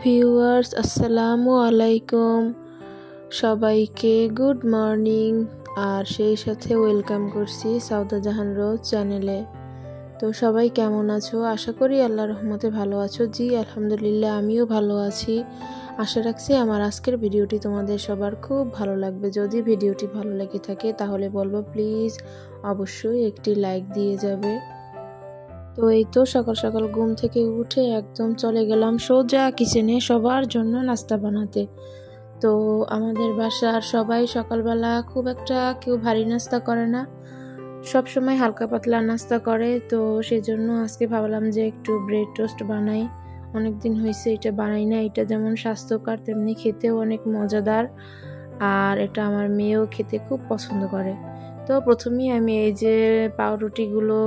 Viewers, আসসালামু আলাইকুম। সবাইকে গুড মর্নিং আর সেই সাথে ওয়েলকাম করছি সাউদা জাহান রোজ চ্যানেলে। তো সবাই কেমন আছো? আশা করি আল্লাহর রহমতে ভালো আছো। জি আলহামদুলিল্লাহ, আমিও ভালো আছি। আশা রাখছি আমার আজকের ভিডিওটি তোমাদের সবার খুব ভালো লাগবে। যদি ভিডিওটি ভালো লেগে থাকে তাহলে বলবো প্লিজ অবশ্যই একটি লাইক দিয়ে যাবে। তো এই তো সকাল সকাল ঘুম থেকে উঠে একদম চলে গেলাম সোজা কিচেনে সবার জন্য নাস্তা বানাতে। তো আমাদের বাসার সবাই সকালবেলা খুব একটা কেউ ভারী নাস্তা করে না, সব সময় হালকা পাতলা নাস্তা করে। তো সেজন্য আজকে ভাবলাম যে একটু ব্রেড টোস্ট বানাই। অনেক দিন হয়েছে এটা বানাই না। এটা যেমন স্বাস্থ্যকর তেমনি খেতেও অনেক মজাদার, আর এটা আমার মেয়েও খেতে খুব পছন্দ করে। তো প্রথমেই আমি এই যে পাউরুটিগুলো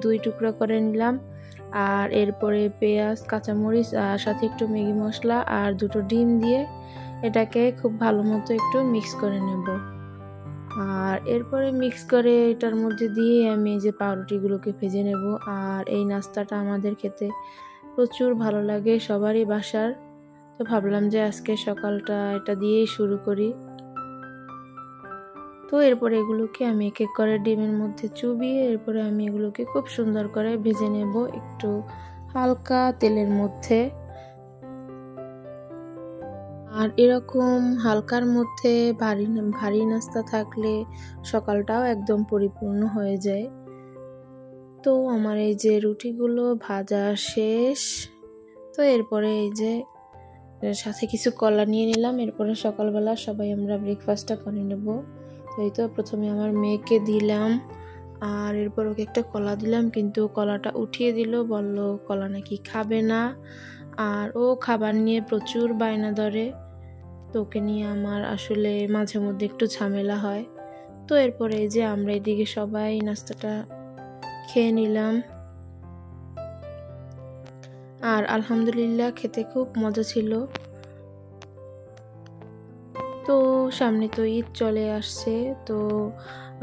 2 টুকরা করে নিলাম, আর এরপরে পেঁয়াজ, কাঁচামরিচ আর সাথে একটু ম্যাগি মশলা আর 2টো ডিম দিয়ে এটাকে খুব ভালো মতো একটু মিক্স করে নেব। আর এরপরে মিক্স করে এটার মধ্যে দিয়ে আমি এই যে পাউরুটিগুলোকে ভেজে নেব। আর এই নাস্তাটা আমাদের খেতে প্রচুর ভালো লাগে সবারই বাসার। তো ভাবলাম যে আজকে সকালটা এটা দিয়েই শুরু করি। তো এরপরে এগুলোকে আমি এক এক করে ডিমের মধ্যে চুবিয়ে এরপরে আমি এগুলোকে খুব সুন্দর করে ভেজে নেব একটু হালকা তেলের মধ্যে। আর এরকম হালকার মধ্যে ভারী নাস্তা থাকলে সকালটাও একদম পরিপূর্ণ হয়ে যায়। তো আমার এই যে রুটিগুলো ভাজা শেষ। তো এরপরে এই যে সাথে কিছু কলা নিয়ে নিলাম। এরপরে সকালবেলা সবাই আমরা ব্রেকফাস্টটা করে নেব। তো এই তো প্রথমে আমার মেয়েকে দিলাম, আর এরপর ওকে একটা কলা দিলাম, কিন্তু কলাটা উঠিয়ে দিল, বলল কলা নাকি খাবে না। আর ও খাবার নিয়ে প্রচুর বায়না ধরে। তো ওকে নিয়ে আমার আসলে মাঝে মধ্যে একটু ঝামেলা হয়। তো এরপরে এই যে আমরা এদিকে সবাই নাস্তাটা খেয়ে নিলাম। আর আলহামদুলিল্লাহ খেতে খুব মজা ছিল। তো সামনে তো ঈদ চলে আসছে, তো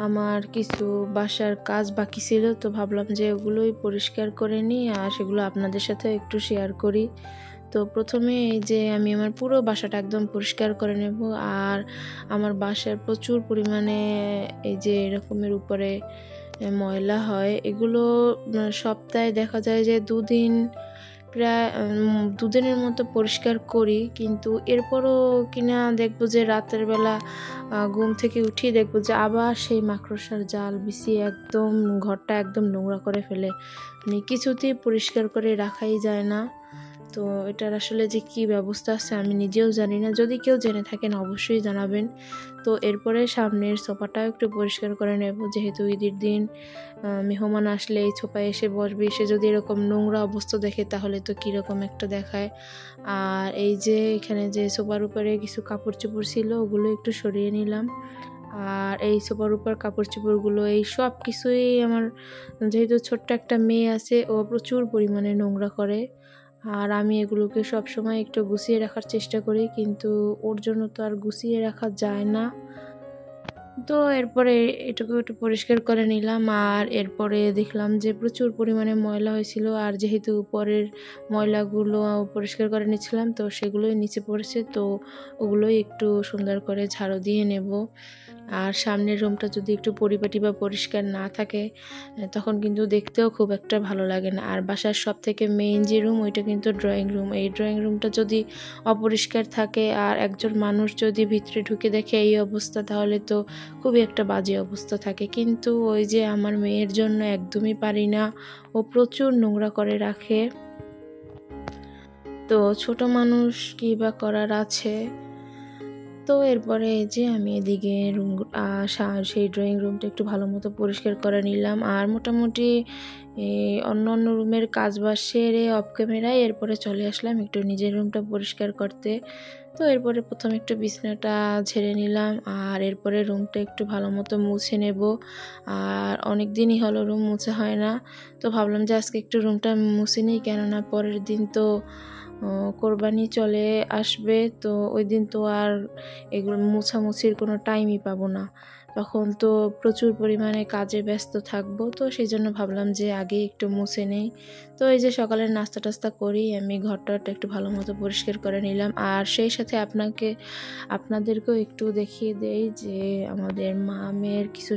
আমার কিছু বাসার কাজ বাকি ছিল। তো ভাবলাম যে ওগুলোই পরিষ্কার করে নিই আর সেগুলো আপনাদের সাথে একটু শেয়ার করি। তো প্রথমে এই যে আমি আমার পুরো বাসাটা একদম পরিষ্কার করে নেব। আর আমার বাসার প্রচুর পরিমাণে এই যে এরকমের উপরে ময়লা হয়। এগুলো সপ্তাহে দেখা যায় যে প্রায় 2 দিনের মতো পরিষ্কার করি, কিন্তু এরপরও কিনা দেখবো যে রাতের বেলা ঘুম থেকে উঠি দেখবো যে আবার সেই মাকড়সার জাল বিছিয়ে একদম ঘরটা একদম নোংরা করে ফেলে। মানে কিছুতেই পরিষ্কার করে রাখাই যায় না। তো এটার আসলে যে কি ব্যবস্থা আছে আমি নিজেও জানি না। যদি কেউ জেনে থাকেন অবশ্যই জানাবেন। তো এরপরে সামনের সোফাটাও একটু পরিষ্কার করে নেব, যেহেতু ঈদের দিন মেহমান আসলে এই সোফায় এসে বসবে, এসে যদি এরকম নোংরা অবস্থা দেখে তাহলে তো কীরকম একটা দেখায়। আর এই যে এখানে যে সোফার উপরে কিছু কাপড় চোপড় ছিল ওগুলো একটু সরিয়ে নিলাম। আর এই সোফার উপর কাপড় চোপড়গুলো এই সব কিছুই আমার, যেহেতু ছোট্ট একটা মেয়ে আছে, ও প্রচুর পরিমাণে নোংরা করে। আর আমি এগুলোকে সব সময় একটু গুছিয়ে রাখার চেষ্টা করি, কিন্তু ওর জন্য তো আর গুছিয়ে রাখা যায় না। তো এরপরে এটুকু একটু পরিষ্কার করে নিলাম। আর এরপরে দেখলাম যে প্রচুর পরিমাণে ময়লা হয়েছিল, আর যেহেতু উপরের ময়লাগুলো পরিষ্কার করে নিচ্ছিলাম তো সেগুলোই নিচে পড়েছে। তো ওগুলোই একটু সুন্দর করে ঝাড়ু দিয়ে নেব। আর সামনের রুমটা যদি একটু পরিপাটি বা পরিষ্কার না থাকে তখন কিন্তু দেখতেও খুব একটা ভালো লাগে না। আর বাসার সব থেকে মেইন যে রুম ওইটা কিন্তু ড্রয়িং রুম। এই ড্রয়িং রুমটা যদি অপরিষ্কার থাকে আর একজন মানুষ যদি ভিতরে ঢুকে দেখে এই অবস্থা, তাহলে তো খুবই একটা বাজে অবস্থা থাকে। কিন্তু ওই যে আমার মেয়ের জন্য একদমই পারি না, ও প্রচুর নোংরা করে রাখে। তো ছোট মানুষ কি বা করার আছে। তো এরপরে এই যে আমি এদিকে সেই ড্রয়িং রুমটা একটু ভালো মতো পরিষ্কার করে নিলাম। আর মোটামুটি অন্য রুমের কাজ বাজ সেরে অফ ক্যামেরায় এরপরে চলে আসলাম একটু নিজের রুমটা পরিষ্কার করতে। তো এরপরে প্রথমে একটু বিছানাটা ঝেড়ে নিলাম, আর এরপরে রুমটা একটু ভালো মতো মুছে নেব। আর অনেক দিনই হলো রুম মুছা হয় না। তো ভাবলাম যে আজকে একটু রুমটা মুছে নিই, কেননা পরের দিন তো কোরবানি চলে আসবে। তো ওই দিন তো আর এগুলো মোছামুছির কোনো টাইমই পাবো না। তখন তো প্রচুর পরিমাণে কাজে ব্যস্ত থাকবো, তো সেই জন্য ভাবলাম যে আগে একটু মুছে নেই। তো এই যে সকালের নাস্তা টাস্তা করি, আমি ঘরটা একটু ভালো মতো পরিষ্কার করে নিলাম। আর সেই সাথে আপনাদেরকেও একটু দেখিয়ে দেই যে আমাদের মামের কিছু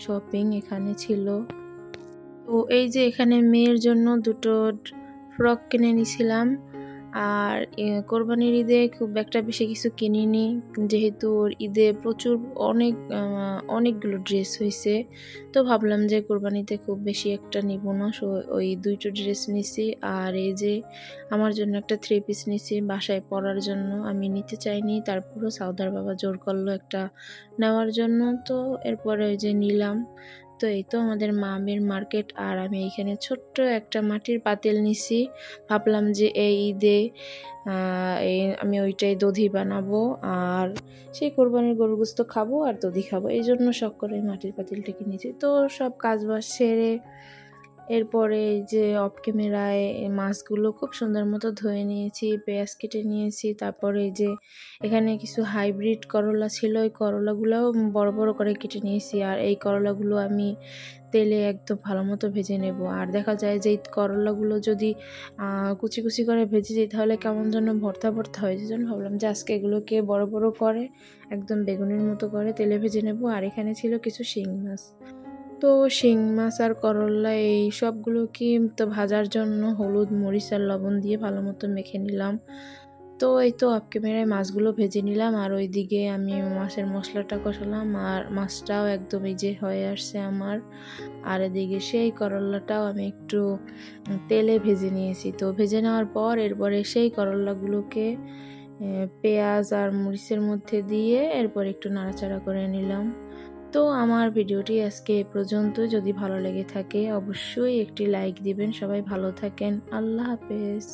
শপিং এখানে ছিল। তো এই যে এখানে মেয়ের জন্য দুটো ফ্রক কিনে নিয়েছিলাম। আর কোরবানির ঈদে খুব একটা বেশি কিছু কিনিনি, যেহেতু ওর ঈদে প্রচুর অনেকগুলো ড্রেস হয়েছে। তো ভাবলাম যে কোরবানিতে খুব বেশি একটা নিব না, ওই দুইটো ড্রেস নিছি। আর এই যে আমার জন্য একটা 3 পিস নিছি বাসায় পরার জন্য, আমি নিতে চাইনি, তারপরও সাউদার বাবা জোর করলো একটা নেওয়ার জন্য। তো এরপরে ওই যে নিলাম। তো এই তো আমাদের মামের মার্কেট। আর আমি এখানে ছোট্ট একটা মাটির পাতিল নিছি, ভাবলাম যে এই ঈদে আমি ওইটাই দধি বানাবো, আর সেই কোরবানির গরুর গোশত খাবো আর দধি খাবো, এই জন্য শখ করে মাটির পাতিলটা কিনেছি। তো সব কাজ বাজ সেরে এরপরে যে অফ ক্যামেরায় মাছগুলো খুব সুন্দর মতো ধুয়ে নিয়েছি, পেঁয়াজ কেটে নিয়েছি। তারপরে এই যে এখানে কিছু হাইব্রিড করলা ছিল, ওই করলাগুলোও বড় বড় করে কেটে নিয়েছি। আর এই করলাগুলো আমি তেলে একদম ভালো মতো ভেজে নেব। আর দেখা যায় যে এই করলাগুলো যদি কুচি কুচি করে ভেজে দিই তাহলে কেমন যেন ভর্তা ভর্তা হয়, সেই জন্য ভাবলাম যে আজকে এগুলোকে বড় বড় করে একদম বেগুনের মতো করে তেলে ভেজে নেব। আর এখানে ছিল কিছু শিং মাছ। তো শিং মাছ আর করলা এই সবগুলোকে তো ভাজার জন্য হলুদ মরিচ আর লবণ দিয়ে ভালো মতো মেখে নিলাম। তো এই তো অফ ক্যামেরায় মাছগুলো ভেজে নিলাম, আর ওইদিকে আমি মাছের মশলাটা কষালাম। আর মাছটাও একদম এই যে হয়ে আসছে আমার। আর এদিকে সেই করলাটাও আমি একটু তেলে ভেজে নিয়েছি। তো ভেজে নেওয়ার পর এরপরে সেই করলাগুলোকে পেঁয়াজ আর মরিচের মধ্যে দিয়ে এরপর একটু নাড়াচাড়া করে নিলাম। তো আমার ভিডিওটি আজকে এ পর্যন্ত। যদি ভালো লেগে থাকে অবশ্যই একটি লাইক দিবেন। সবাই ভালো থাকেন। আল্লাহ হাফেজ।